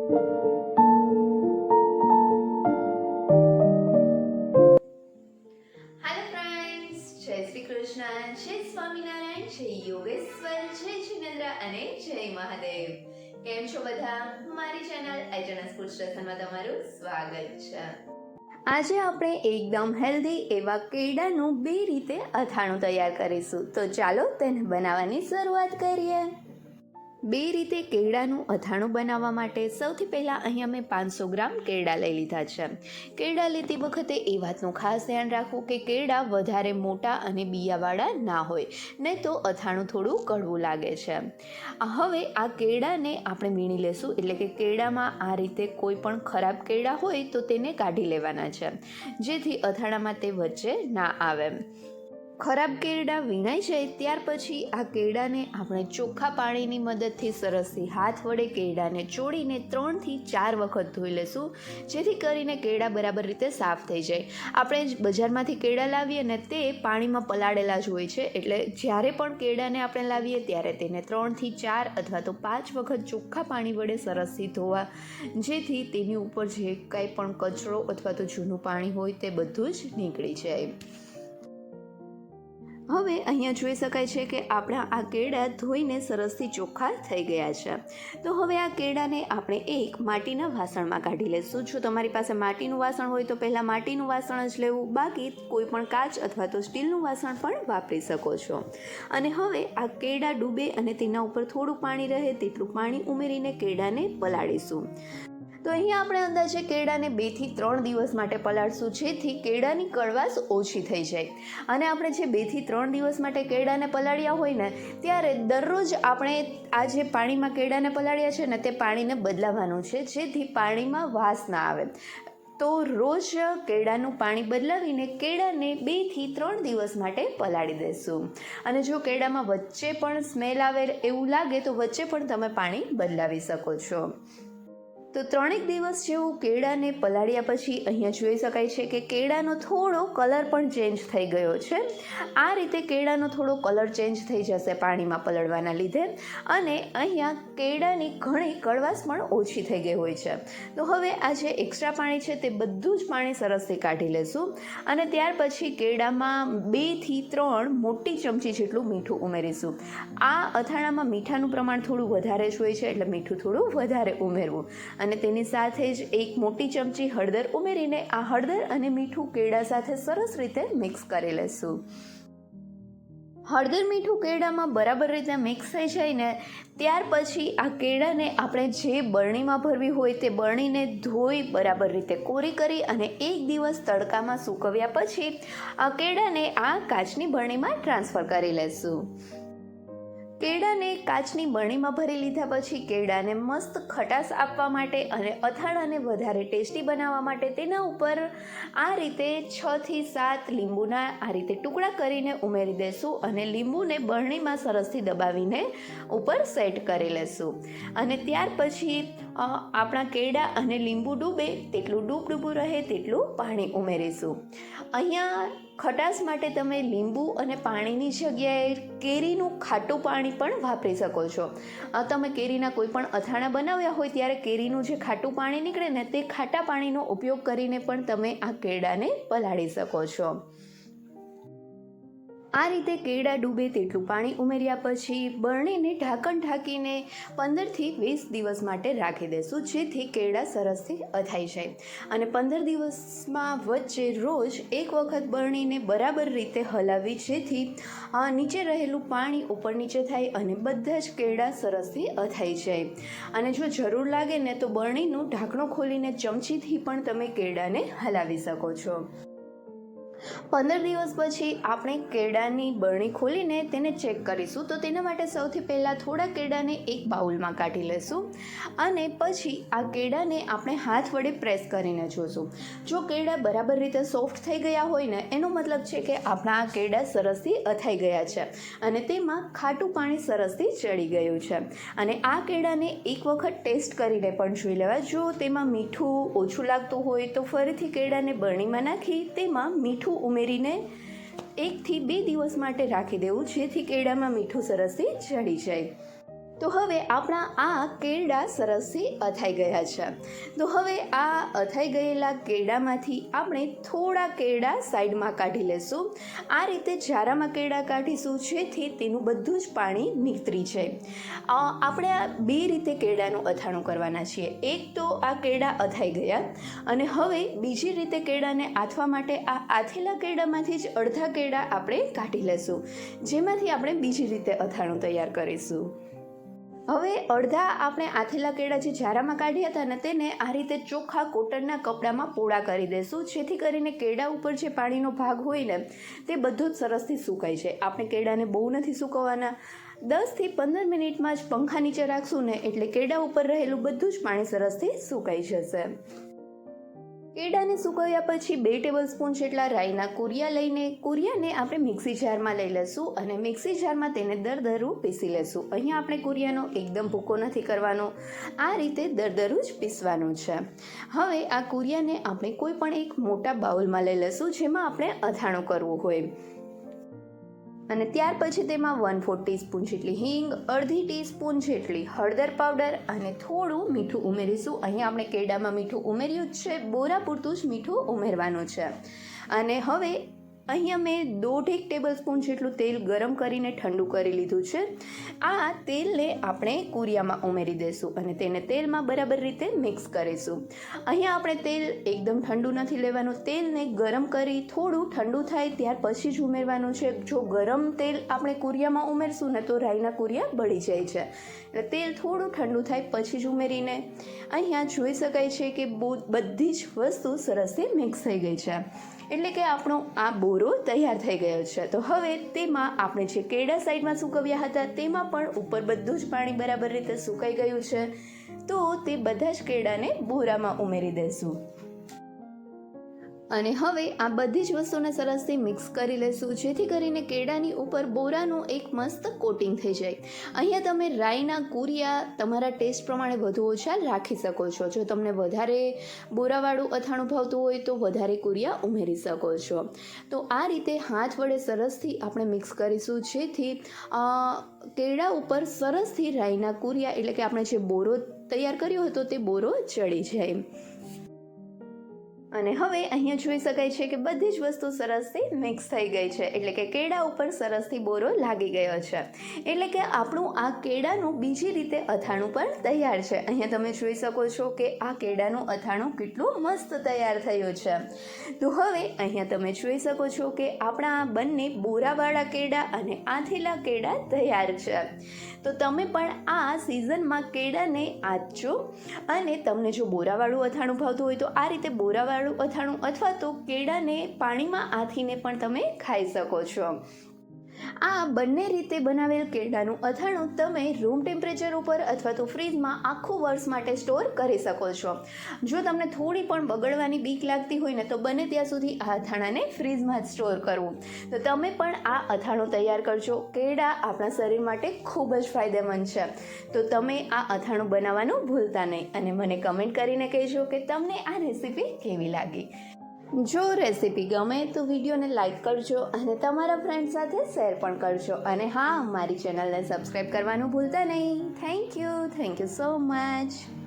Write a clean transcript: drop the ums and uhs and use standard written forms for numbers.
કૃષ્ણ, જય સ્વામિનારાયણ, જય યોગેશ્વર, જય જિનેન્દ્ર અને જય મહાદેવ. કેમ છો બધા? મારી ચેનલ આઈટનસ ફૂડ સ્ટેશનમાં તમારું સ્વાગત છે. આજે આપણે એકદમ હેલ્ધી એવા કેળાનું 2 રીતે અથાણું તૈયાર કરીશું. તો ચાલો તેને બનાવવાની શરૂઆત કરીએ. 2 રીતે કેળાનું અથાણું બનાવવા માટે સૌથી પહેલાં અહીંયા મેં 500 ગ્રામ કેળા લઈ લીધા છે. કેળા લેતી વખતે એ વાતનું ખાસ ધ્યાન રાખવું કે કેળા વધારે મોટા અને બિયાવાળા ના હોય, નહીં તો અથાણું થોડું કડવું લાગે છે. હવે આ કેળાને આપણે વીણી લેશું, એટલે કે કેળામાં આ રીતે કોઈ પણ ખરાબ કેળા હોય તો તેને કાઢી લેવાના છે, જેથી અથાણામાં તે વચ્ચે ના આવે. ખરાબ કેળા વીણાઈ જાય ત્યાર પછી આ કેળાને આપણે ચોખ્ખા પાણીની મદદથી સરસથી હાથ વડે કેળાને ચોળીને 3 થી 4 વખત ધોઈ લેશું, જેથી કરીને કેળા બરાબર રીતે સાફ થઈ જાય. આપણે બજારમાંથી કેળા લાવીએ ને તે પાણીમાં પલાળેલા જ હોય છે, એટલે જ્યારે પણ કેળાને આપણે લાવીએ ત્યારે તેને 3 થી 4 અથવા તો 5 વખત ચોખ્ખા પાણી વડે સરસથી ધોવા, જેથી તેની ઉપર જે કંઈ પણ કચરો અથવા તો જૂનું પાણી હોય તે બધું જ નીકળી જાય. હવે અહીંયા જોઈ શકાય છે કે આપણા આ કેળા ધોઈને સરસથી ચોખ્ખા થઈ ગયા છે. તો હવે આ કેળાને આપણે એક માટીના વાસણમાં કાઢી લઈશું. જો તમારી પાસે માટીનું વાસણ હોય તો પહેલાં માટીનું વાસણ જ લેવું, બાકી કોઈ પણ કાચ અથવા તો સ્ટીલનું વાસણ પણ વાપરી શકો છો. અને હવે આ કેળા ડૂબે અને તેના ઉપર થોડું પાણી રહે તેટલું પાણી ઉમેરીને કેળાને પલાળીશું. તો અહીંયા આપણે અંદાજે કેળાને 2 થી 3 દિવસ માટે પલાળશું, જેથી કેળાની કડવાશ ઓછી થઈ જાય. અને આપણે જે 2 થી 3 દિવસ માટે કેળાને પલાળ્યા હોય ને ત્યારે દરરોજ આપણે આ જે પાણીમાં કેળાને પલાળ્યા છે ને તે પાણીને બદલાવવાનું છે, જેથી પાણીમાં વાસ ના આવે. તો રોજ કેળાનું પાણી બદલાવીને કેળાને 2 થી 3 દિવસ માટે પલાળી દેશું. અને જો કેળામાં વચ્ચે પણ સ્મેલ આવે એવું લાગે તો વચ્ચે પણ તમે પાણી બદલાવી શકો છો. તો 3 દિવસ જેવું કેળાને પલાળ્યા પછી અહીંયા જોઈ શકાય છે કે કેળાનો થોડો કલર પણ ચેન્જ થઈ ગયો છે. આ રીતે કેળાનો થોડો કલર ચેન્જ થઈ જશે પાણીમાં પલળવાના લીધે, અને અહીંયા કેળાની ઘણી કડવાશ પણ ઓછી થઈ ગઈ હોય છે. તો હવે આ જે એક્સ્ટ્રા પાણી છે તે બધું જ પાણી સરસથી કાઢી લેશું, અને ત્યાર પછી કેળામાં 2 થી 3 મોટી ચમચી જેટલું મીઠું ઉમેરીશું. આ અથાણામાં મીઠાનું પ્રમાણ થોડું વધારે જ હોય છે, એટલે મીઠું થોડું વધારે ઉમેરવું. અને તેની સાથે જ 1 મોટી ચમચી હળદર ઉમેરીને આ હળદર અને મીઠું કેળા સાથે સરસ રીતે મિક્સ કરી લેશું. હળદર મીઠું કેળામાં બરાબર રીતે મિક્સ થઈ જાય ને ત્યાર પછી આ કેળાને આપણે જે બરણીમાં ભરવી હોય તે બરણીને ધોઈ બરાબર રીતે કોરી કરી અને 1 દિવસ તડકામાં સૂકવ્યા પછી આ કેળાને આ કાચની બરણીમાં ટ્રાન્સફર કરી લેશું. કેળાને કાચની બરણીમાં ભરી લીધા પછી કેળાને મસ્ત ખટાશ આપવા માટે અને અથાણાને વધારે ટેસ્ટી બનાવવા માટે તેના ઉપર આ રીતે 6 થી 7 લીંબુના આ રીતે ટુકડા કરીને ઉમેરી દેશું, અને લીંબુને બરણીમાં સરસથી દબાવીને ઉપર સેટ કરી લેશું. અને ત્યાર પછી આપણા કેળા અને લીંબુ ડૂબે તેટલું ડૂબડૂબું રહે તેટલું પાણી ઉમેરીશું. અહીંયા ખટાશ માટે તમે લીંબુ અને પાણીની જગ્યાએ કેરીનું ખાટું પાણી પણ વાપરી શકો છો. તમે કેરીના કોઈ પણ અથાણા બનાવ્યા હોય ત્યારે કેરીનું જે ખાટું પાણી નીકળે ને તે ખાટા પાણીનો ઉપયોગ કરીને પણ તમે આ કેળાને પલાળી શકો છો. આ રીતે કેળા ડૂબે તેટલું પાણી ઉમેર્યા પછી બરણીને ઢાંકણ ઢાંકીને 15 થી 20 દિવસ માટે રાખી દેશું, જેથી કેળા સરસથી અથાઈ જાય. અને 15 દિવસમાં વચ્ચે રોજ 1 વખત બરણીને બરાબર રીતે હલાવી, જેથી નીચે રહેલું પાણી ઉપર નીચે થાય અને બધા જ કેળા સરસથી અથાઈ જાય. અને જો જરૂર લાગે ને તો બરણીનું ઢાંકણું ખોલીને ચમચીથી પણ તમે કેળાને હલાવી શકો છો. 15 દિવસ પછી આપણે કેળાની બરણી ખોલીને તેને ચેક કરીશું. તો તેના માટે સૌથી પહેલાં થોડા કેળાને એક બાઉલમાં કાઢી લઈશું, અને પછી આ કેળાને આપણે હાથ વડે પ્રેસ કરીને જોશું. જો કેળા બરાબર રીતે સોફ્ટ થઈ ગયા હોય ને એનો મતલબ છે કે આપણા આ કેળા સરસથી અથાઈ ગયા છે અને તેમાં ખાટું પાણી સરસથી ચડી ગયું છે. અને આ કેળાને એક વખત ટેસ્ટ કરીને પણ જોઈ લેવા. જો તેમાં મીઠું ઓછું લાગતું હોય તો ફરીથી કેળાને બરણીમાં નાખી તેમાં મીઠું ઉમેરીને 1 થી 2 દિવસ માટે રાખી દેવું, જેથી કેળામાં મીઠું સરસથી ચડી જાય. તો હવે આપણા આ કેળા સરસથી અથાઈ ગયા છે. તો હવે આ અથાઈ ગયેલા કેળામાંથી આપણે થોડા કેળા સાઈડમાં કાઢી લેશું. આ રીતે જારામાં કેળા કાઢીશું જેથી તેનું બધું જ પાણી નીતરી જાય. આપણે આ બે રીતે કેળાનું અથાણું કરવાના છીએ. એક તો આ કેળા અથાઈ ગયા અને હવે બીજી રીતે કેળાને આથવા માટે આ આથેલા કેળામાંથી જ અડધા કેળા આપણે કાઢી લેશું, જેમાંથી આપણે બીજી રીતે અથાણું તૈયાર કરીશું. હવે અડધા આપણે આથેલા કેળા જે જારામાં કાઢ્યા હતા ને તેને આ રીતે ચોખ્ખા કોટનના કપડામાં પોળા કરી દઈશું, જેથી કરીને કેળા ઉપર જે પાણીનો ભાગ હોય ને તે બધો જ સરસથી સુકાઈ જાય. આપણે કેળાને બહુ નથી સૂકવવાના. 10થી 15 મિનિટમાં જ પંખા નીચે રાખશું ને એટલે કેળા ઉપર રહેલું બધું જ પાણી સરસથી સુકાઈ જશે. કેળાને સૂકવ્યા પછી 2 ટેબલસ્પૂન જેટલા રાઈના કુરિયા લઈને કુરિયાને આપણે મિક્સી જારમાં લઈ લઈશું અને મિક્સી જારમાં તેને દરદરું પીસી લઈશું. અહીંયા આપણે કુરિયાનો એકદમ ભૂકો નથી કરવાનો, આ રીતે દરદરું જ પીસવાનું છે. હવે આ કુરિયાને આપણે કોઈ પણ એક મોટા બાઉલમાં લઈ લઈશું જેમાં આપણે અથાણું કરવું હોય અને ત્યાર પછી તેમાં 1/4 ટીસ્પૂન જેટલી હિંગ, અડધી ટીસ્પૂન જેટલી હળદર પાવડર અને થોડું મીઠું ઉમેરીશું. અહીંયા આપણે કેળામાં મીઠું ઉમેર્યું જ છે, બોરા પૂરતું જ મીઠું ઉમેરવાનું છે. અને હવે અહીંયા મેં 1.5 ટેબલસ્પૂન જેટલું તેલ ગરમ કરીને ઠંડુ કરી લીધું છે. આ તેલને આપણે કુરિયામાં ઉમેરી દઈશું અને તેને તેલમાં બરાબર રીતે મિક્સ કરીશું. અહીંયા આપણે તેલ એકદમ ઠંડુ નથી લેવાનું, તેલને ગરમ કરી થોડું ઠંડુ થાય ત્યાર પછી જ ઉમેરવાનું છે. જો ગરમ તેલ આપણે કુરિયામાં ઉમેરશું ને તો રાઈના કુરિયા બળી જાય છે. એટલે તેલ થોડું ઠંડુ થાય પછી જ ઉમેરીને અહીંયા જોઈ શકાય છે કે બધી જ વસ્તુ સરસથી મિક્સ થઈ ગઈ છે, એટલે કે આપણો આ બોરો તૈયાર થઈ ગયો છે. તો હવે તેમાં આપણે જે કેળા સાઈડમાં સૂકવ્યા હતા તેમાં પણ ઉપર બધું જ પાણી બરાબર રીતે સુકાઈ ગયું છે. તો તે બધા જ કેળાને બોરામાં ઉમેરી દઈશું અને હવે આ બધી જ વસ્તુને સરસથી મિક્સ કરી લઈશું, જેથી કરીને કેળાની ઉપર બોરાનું એક મસ્ત કોટિંગ થઈ જાય. અહીંયા તમે રાઈના કુરિયા તમારા ટેસ્ટ પ્રમાણે વધુ ઓછા રાખી શકો છો. જો તમને વધારે બોરાવાળું અથાણું ભાવતું હોય તો વધારે કુરિયા ઉમેરી શકો છો. તો આ રીતે હાથ વડે સરસથી આપણે મિક્સ કરીશું, જેથી કેળા ઉપર સરસથી રાઈના કુરિયા એટલે કે આપણે જે બોરો તૈયાર કર્યો હતો તે બોરો ચડી જાય. અને હવે અહીંયા જોઈ શકાય છે કે બધી જ વસ્તુ સરસથી મિક્સ થઈ ગઈ છે, એટલે કે કેળા ઉપર સરસથી બોરો લાગી ગયો છે. એટલે કે આપણું આ કેળાનું બીજી રીતે અથાણું પણ તૈયાર છે. અહીંયા તમે જોઈ શકો છો કે આ કેળાનું અથાણું કેટલું મસ્ત તૈયાર થયું છે. તો હવે અહીંયા તમે જોઈ શકો છો કે આપણા આ બંને બોરાવાળા કેળા અને આથેલા કેળા તૈયાર છે. તો તમે પણ આ સિઝનમાં કેળાને આંચજો અને તમને જો બોરાવાળું અથાણું ભાવતું હોય તો આ રીતે બોરાવાળું અથાણું અથવા તો કેળાને પાણીમાં આથીને પણ તમે ખાઈ શકો છો. આ બંને રીતે બનાવેલ કેળાનું અથાણું તમે રૂમ ટેમ્પરેચર ઉપર અથવા તો ફ્રીજમાં આખું વર્ષ માટે સ્ટોર કરી શકો છો. જો તમને થોડી પણ બગડવાની બીક લાગતી હોય ને તો બને ત્યાં સુધી આ અથાણાને ફ્રીજમાં જ સ્ટોર કરવું. તો તમે પણ આ અથાણું તૈયાર કરજો. કેળા આપણા શરીર માટે ખૂબ જ ફાયદેમંદ છે. તો તમે આ અથાણું બનાવવાનું ભૂલતા નહીં અને મને કમેન્ટ કરીને કહેજો કે તમને આ રેસીપી કેવી લાગી. જો રેસીપી ગમે તો વિડીયોને લાઈક કરજો અને તમારા ફ્રેન્ડ સાથે શેર પણ કરજો. અને હા, મારી ચેનલને સબસ્ક્રાઈબ કરવાનું ભૂલતા નહીં. Thank you so much.